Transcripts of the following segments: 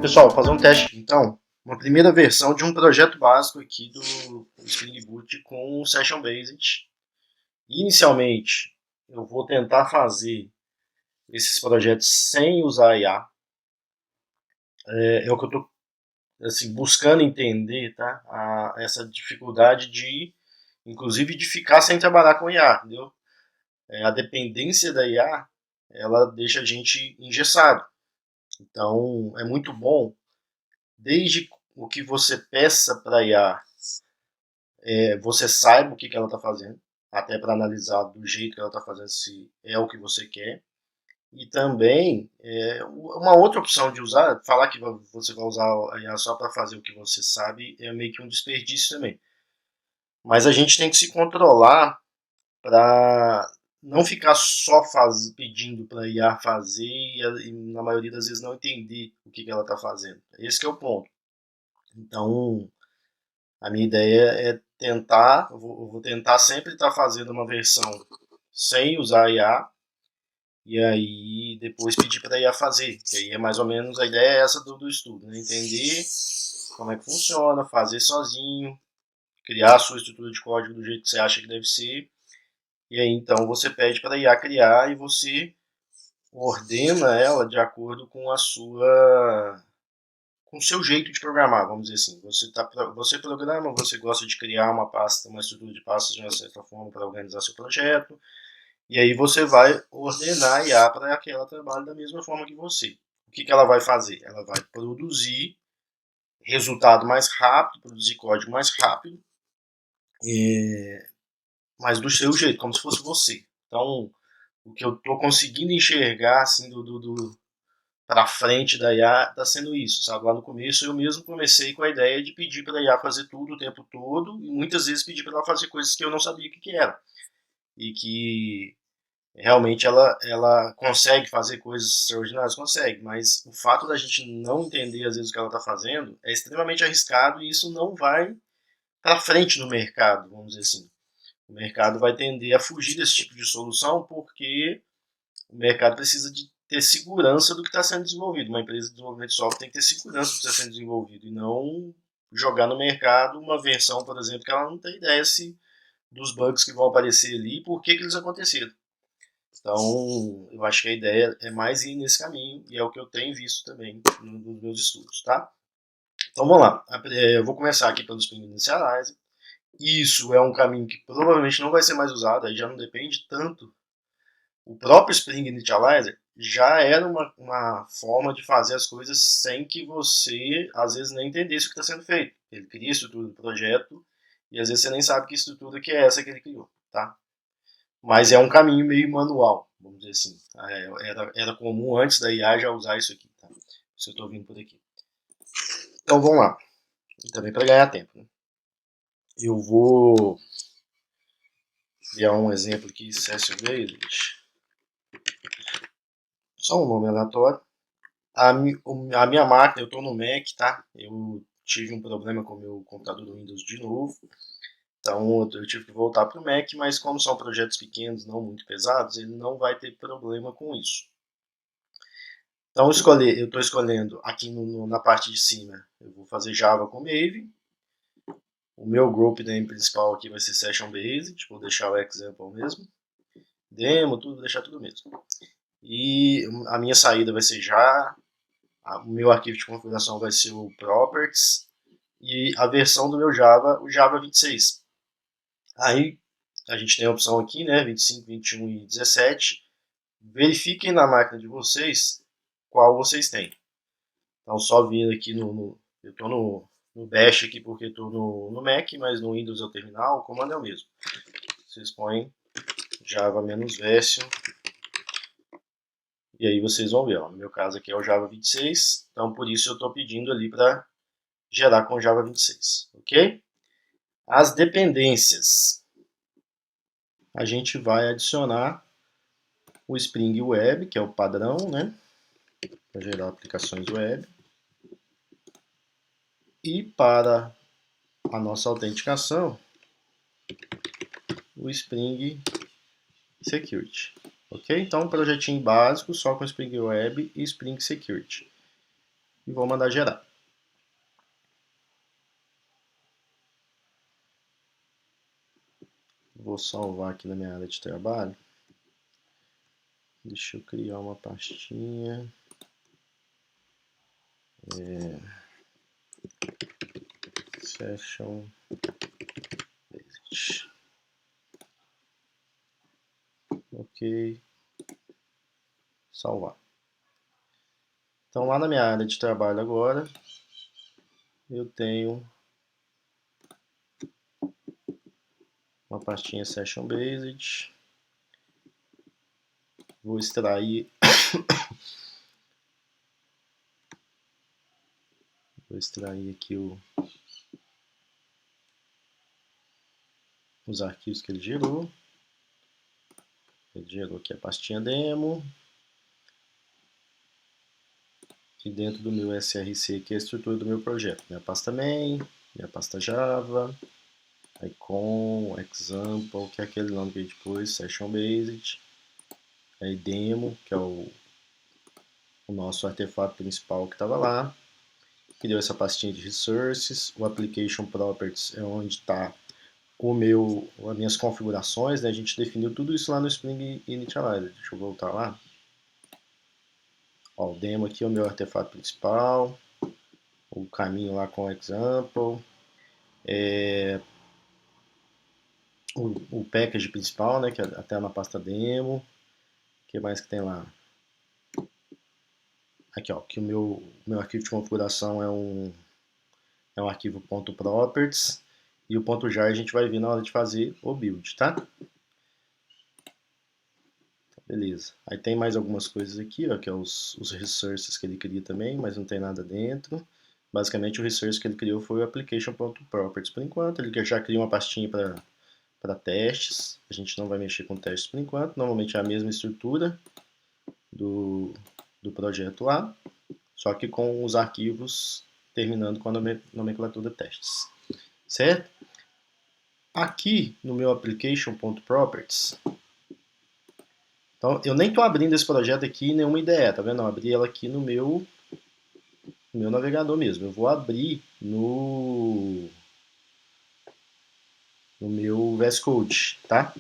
Pessoal, vou fazer um teste então, uma primeira versão de um projeto básico aqui do Spring Boot com Session Based. Inicialmente, eu vou tentar fazer esses projetos sem usar IA. É o que eu estou assim, buscando entender, tá? Essa dificuldade de, inclusive, de ficar sem trabalhar com IA, entendeu? A dependência da IA, ela deixa a gente engessado. Então, é muito bom, desde o que você peça para a IA, você saiba o que ela está fazendo, até para analisar do jeito que ela está fazendo se é o que você quer. E também, uma outra opção de usar, falar que você vai usar a IA só para fazer o que você sabe, é meio que um desperdício também. Mas a gente tem que se controlar para não ficar só pedindo para a IA fazer e, na maioria das vezes, não entender o que ela está fazendo. Esse que é o ponto. Então, a minha ideia é tentar, eu vou tentar sempre estar fazendo uma versão sem usar IA, e aí depois pedir para a IA fazer, que aí é mais ou menos a ideia é essa do estudo, né? Entender como é que funciona, fazer sozinho, criar a sua estrutura de código do jeito que você acha que deve ser, e aí então você pede para a IA criar e você ordena ela de acordo com a sua com o seu jeito de programar, vamos dizer assim. Você programa, você gosta de criar uma pasta, uma estrutura de pastas de uma certa forma para organizar seu projeto, e aí você vai ordenar a IA para que ela trabalhe da mesma forma que você. O que ela vai fazer? Ela vai produzir resultado mais rápido, produzir código mais rápido, mas do seu jeito, como se fosse você. Então, o que eu estou conseguindo enxergar assim, para frente da IA está sendo isso, sabe? Lá no começo eu mesmo comecei com a ideia de pedir para a IA fazer tudo o tempo todo e muitas vezes pedir para ela fazer coisas que eu não sabia o que era e que realmente ela consegue fazer coisas extraordinárias, consegue, mas o fato da gente não entender às vezes o que ela está fazendo é extremamente arriscado e isso não vai para frente no mercado, vamos dizer assim. O mercado vai tender a fugir desse tipo de solução porque o mercado precisa de ter segurança do que está sendo desenvolvido. Uma empresa de desenvolvimento de software tem que ter segurança do que está sendo desenvolvido e não jogar no mercado uma versão, por exemplo, que ela não tem ideia se dos bugs que vão aparecer ali e por que eles aconteceram. Então, eu acho que a ideia é mais ir nesse caminho e é o que eu tenho visto também nos meus estudos, tá? Então, vamos lá. Eu vou começar aqui pelo Spring Initializer. Isso é um caminho que provavelmente não vai ser mais usado, aí já não depende tanto. O próprio Spring Initializer já era uma forma de fazer as coisas sem que você, às vezes, nem entendesse o que está sendo feito. Ele cria a estrutura do projeto e, às vezes, você nem sabe que estrutura que é essa que ele criou, tá? Mas é um caminho meio manual, vamos dizer assim. Era comum antes da IA já usar isso aqui, tá? Se eu estou vindo por aqui. Então, vamos lá. E também para ganhar tempo, né? Eu vou criar um exemplo aqui, Session Based. Só um nome aleatório. A minha máquina, eu estou no Mac, tá? Eu tive um problema com o meu computador do Windows de novo. Então eu tive que voltar para o Mac, mas como são projetos pequenos, não muito pesados, ele não vai ter problema com isso. Então eu estou escolhendo aqui na parte de cima, eu vou fazer Java com Maven. O meu group name principal aqui vai ser Session Based, vou deixar o example mesmo. Demo, tudo, vou deixar tudo mesmo. E a minha saída vai ser já, o meu arquivo de configuração vai ser o properties e a versão do meu Java, o Java 26. Aí a gente tem a opção aqui, né, 25, 21 e 17. Verifiquem na máquina de vocês qual vocês têm. Então só vir aqui eu estou no Bash aqui porque estou no Mac, mas no Windows é o terminal, o comando é o mesmo. Vocês põem java-version e aí vocês vão ver, ó, no meu caso aqui é o Java 26, então por isso eu estou pedindo ali para gerar com Java 26, ok? As dependências, a gente vai adicionar o Spring Web, que é o padrão, né, para gerar aplicações web. E para a nossa autenticação, o Spring Security. Ok? Então, um projetinho básico só com Spring Web e Spring Security. e vou mandar gerar. Vou salvar aqui na minha área de trabalho. Deixa eu criar uma pastinha. Session Basic. Ok. Salvar. Então lá na minha área de trabalho agora, eu tenho uma pastinha Session Basic. Vou extrair aqui os arquivos que ele gerou. Ele gerou aqui a pastinha demo. E dentro do meu src, que é a estrutura do meu projeto, minha pasta main, minha pasta java, icon, example, que é aquele nome que a gente pôs, session basic, aí demo, que é o nosso artefato principal que estava lá, criou essa pastinha de resources, o application properties é onde está as minhas configurações, né? A gente definiu tudo isso lá no Spring Initializer. Deixa eu voltar lá. Ó, o demo aqui é o meu artefato principal, o caminho lá com o example, o package principal, né, que é até na pasta demo. O que mais que tem lá? Aqui, ó, que o meu arquivo de configuração é um arquivo .properties e o .jar a gente vai ver na hora de fazer o build, tá? Beleza. Aí tem mais algumas coisas aqui, ó, que é os resources que ele cria também, mas não tem nada dentro. Basicamente o resource que ele criou foi o application.properties por enquanto. Ele já criou uma pastinha para testes. A gente não vai mexer com testes por enquanto. Normalmente é a mesma estrutura do projeto lá, só que com os arquivos terminando com a nomenclatura testes. Certo? Aqui no meu application.properties, então eu nem estou abrindo esse projeto aqui em nenhuma IDE, tá vendo? Eu abri ela aqui no meu navegador mesmo. Eu vou abrir no meu VS Code, tá?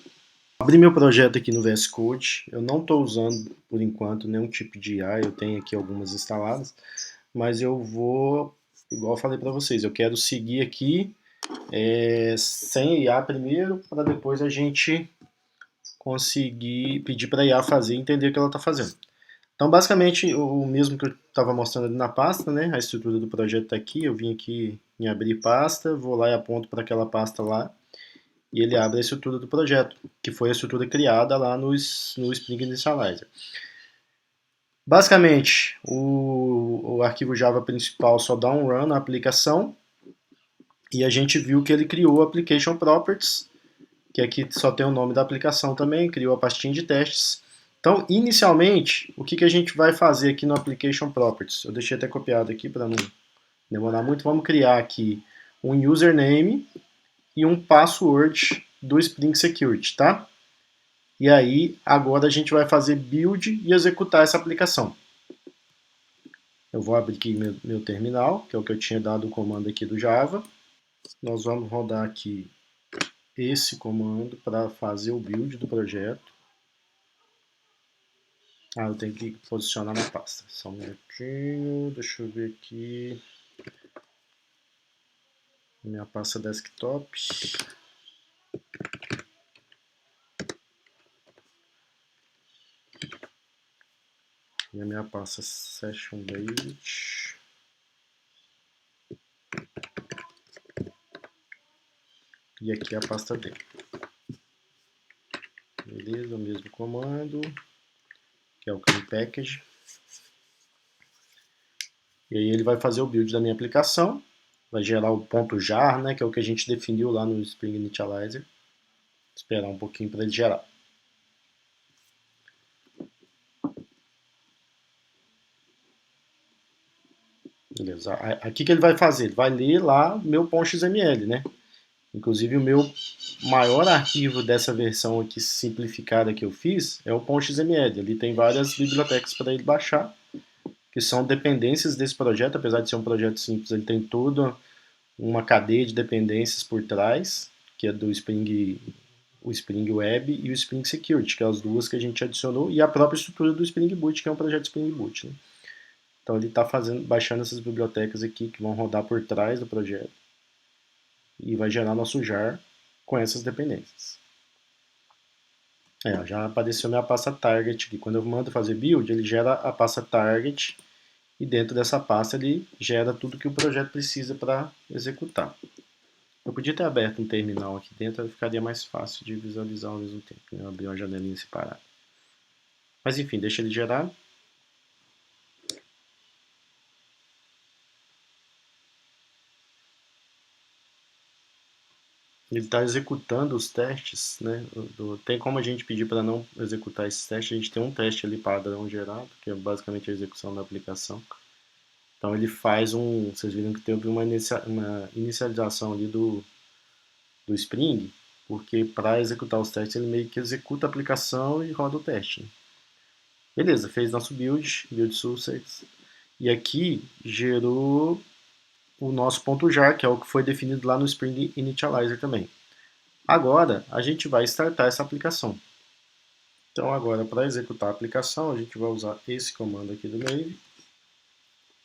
Abri meu projeto aqui no VS Code. Eu não estou usando por enquanto nenhum tipo de IA, eu tenho aqui algumas instaladas, mas eu vou, igual eu falei para vocês, eu quero seguir aqui sem IA primeiro, para depois a gente conseguir pedir para a IA fazer e entender o que ela está fazendo. Então, basicamente, o mesmo que eu estava mostrando ali na pasta, né? A estrutura do projeto está aqui. Eu vim aqui em abrir pasta, vou lá e aponto para aquela pasta lá, e ele abre a estrutura do projeto, que foi a estrutura criada lá no Spring Initializer. Basicamente, o arquivo Java principal só dá um run na aplicação, e a gente viu que ele criou o Application Properties, que aqui só tem o nome da aplicação também, criou a pastinha de testes. Então, inicialmente, o que a gente vai fazer aqui no Application Properties? Eu deixei até copiado aqui para não demorar muito. Vamos criar aqui um username e um password do Spring Security, tá? E aí, agora a gente vai fazer build e executar essa aplicação. Eu vou abrir aqui meu terminal, que é o que eu tinha dado o comando aqui do Java. Nós vamos rodar aqui esse comando para fazer o build do projeto. Eu tenho que posicionar na pasta. Só um minutinho, deixa eu ver aqui. Minha pasta desktop. E a minha pasta Session Basic. E aqui a pasta dele. Beleza, o mesmo comando, que é o clean package. E aí ele vai fazer o build da minha aplicação, vai gerar o .jar, né, que é o que a gente definiu lá no Spring Initializer. Esperar um pouquinho para ele gerar. Beleza. Aqui que ele vai fazer? Ele vai ler lá meu .xml, né? Inclusive o meu maior arquivo dessa versão aqui simplificada que eu fiz é o .xml. Ali tem várias bibliotecas para ele baixar. que são dependências desse projeto. Apesar de ser um projeto simples, ele tem toda uma cadeia de dependências por trás, que é do Spring, o Spring Web e o Spring Security, que é as duas que a gente adicionou, e a própria estrutura do Spring Boot, que é um projeto Spring Boot. Né? Então ele está baixando essas bibliotecas aqui que vão rodar por trás do projeto e vai gerar nosso jar com essas dependências. Já apareceu minha pasta target aqui. Quando eu mando fazer build, ele gera a pasta target e dentro dessa pasta ele gera tudo que o projeto precisa para executar. Eu podia ter aberto um terminal aqui dentro, aí ficaria mais fácil de visualizar ao mesmo tempo. Eu abri uma janelinha separada. Mas enfim, deixa ele gerar. Ele está executando os testes, né? Tem como a gente pedir para não executar esses testes. A gente tem um teste ali padrão gerado, que é basicamente a execução da aplicação. Então ele faz um. Vocês viram que teve uma inicialização ali do Spring, porque para executar os testes ele meio que executa a aplicação e roda o teste. Beleza, fez nosso build success. E aqui gerou o nosso ponto .jar, que é o que foi definido lá no Spring Initializer também. Agora, a gente vai startar essa aplicação. Então, agora, para executar a aplicação, a gente vai usar esse comando aqui do Maven,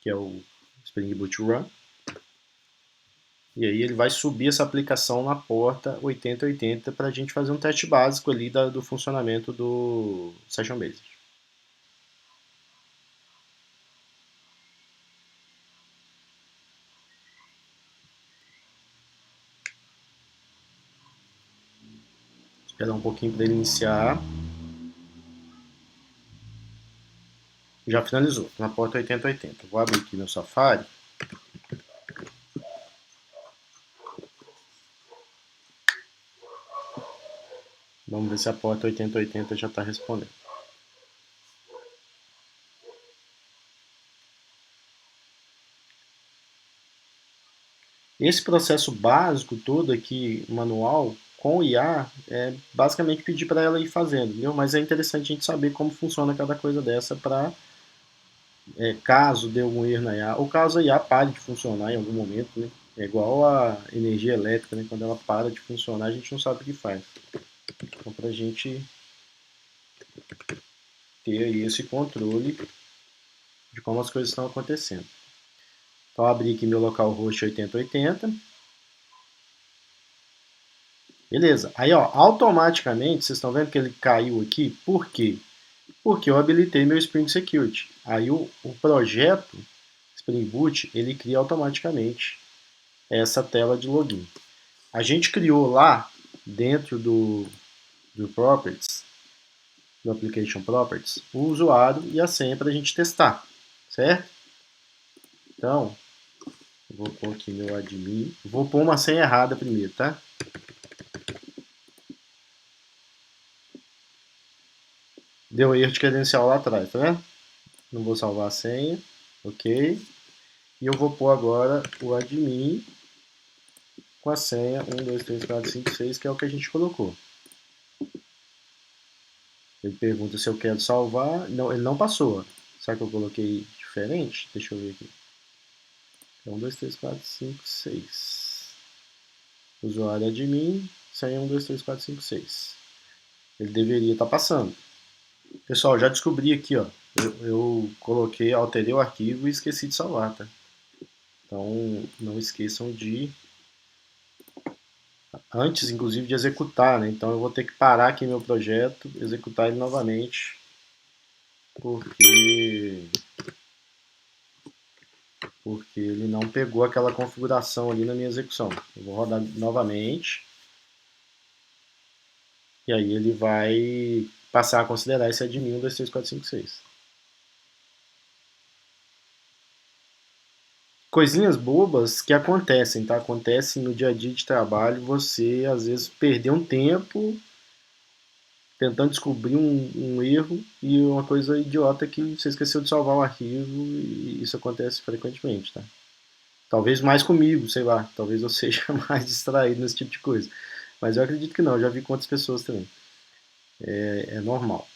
que é o Spring Boot Run. E aí ele vai subir essa aplicação na porta 8080 para a gente fazer um teste básico ali do funcionamento do Session Based. Esperar um pouquinho para ele iniciar. Já finalizou, na porta 8080. Vou abrir aqui meu Safari. Vamos ver se a porta 8080 já está respondendo. Esse processo básico todo aqui, manual, com o IA, é basicamente pedir para ela ir fazendo, entendeu? Mas é interessante a gente saber como funciona cada coisa dessa para, caso dê algum erro na IA, ou caso a IA pare de funcionar em algum momento, né? É igual a energia elétrica, né? Quando ela para de funcionar, a gente não sabe o que faz. Então, para a gente ter aí esse controle de como as coisas estão acontecendo. Então, abri aqui meu localhost 8080. Beleza. Aí, ó, automaticamente, vocês estão vendo que ele caiu aqui. Por quê? Porque eu habilitei meu Spring Security. Aí o projeto Spring Boot, ele cria automaticamente essa tela de login. A gente criou lá, dentro do Properties, do Application Properties, o usuário e a senha para a gente testar, certo? Então, eu vou pôr aqui meu admin. Vou pôr uma senha errada primeiro, tá? Deu erro de credencial lá atrás, tá vendo? Não vou salvar a senha, ok? E eu vou pôr agora o admin com a senha 1, 2, 3, 4, 5, 6, que é o que a gente colocou. Ele pergunta se eu quero salvar. Não, ele não passou. Será que eu coloquei diferente? Deixa eu ver aqui. 1, 2, 3, 4, 5, 6. Usuário admin, senha 1, 2, 3, 4, 5, 6. Ele deveria estar passando. Pessoal, já descobri aqui, ó. Eu coloquei, alterei o arquivo e esqueci de salvar, tá? Então, não esqueçam de, antes inclusive de executar, né? Então eu vou ter que parar aqui meu projeto, executar ele novamente, porque ele não pegou aquela configuração ali na minha execução. Eu vou rodar novamente, e aí ele vai passar a considerar esse admin 1, 2, 3, 4, 5, 6. Coisinhas bobas que acontecem, tá? Acontecem no dia a dia de trabalho, você às vezes perdeu um tempo tentando descobrir um erro e uma coisa idiota que você esqueceu de salvar o arquivo, e isso acontece frequentemente, tá? Talvez mais comigo, sei lá, talvez eu seja mais distraído nesse tipo de coisa. Mas eu acredito que não, eu já vi com outras pessoas também. É normal.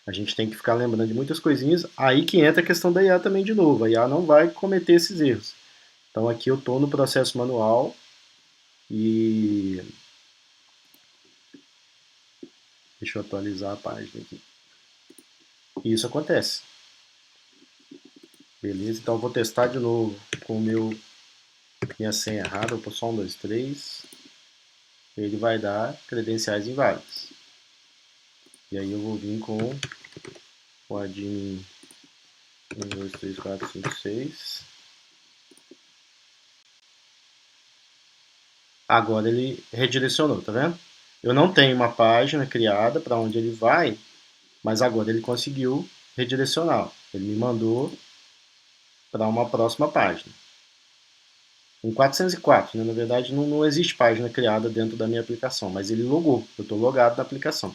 A gente tem que ficar lembrando de muitas coisinhas. Aí que entra a questão da IA também de novo. A IA não vai cometer esses erros. Então aqui eu estou no processo manual e deixa eu atualizar a página aqui. E isso acontece. Beleza? Então eu vou testar de novo com minha senha errada. Vou pôr só 1, 2, 3. Ele vai dar credenciais inválidas. E aí eu vou vir com o admin 1, 2, 3, 4, 5, 6. Agora ele redirecionou, tá vendo? Eu não tenho uma página criada para onde ele vai, mas agora ele conseguiu redirecionar. Ele me mandou para uma próxima página. Em 404, né? Na verdade não existe página criada dentro da minha aplicação, mas ele logou. Eu estou logado na aplicação.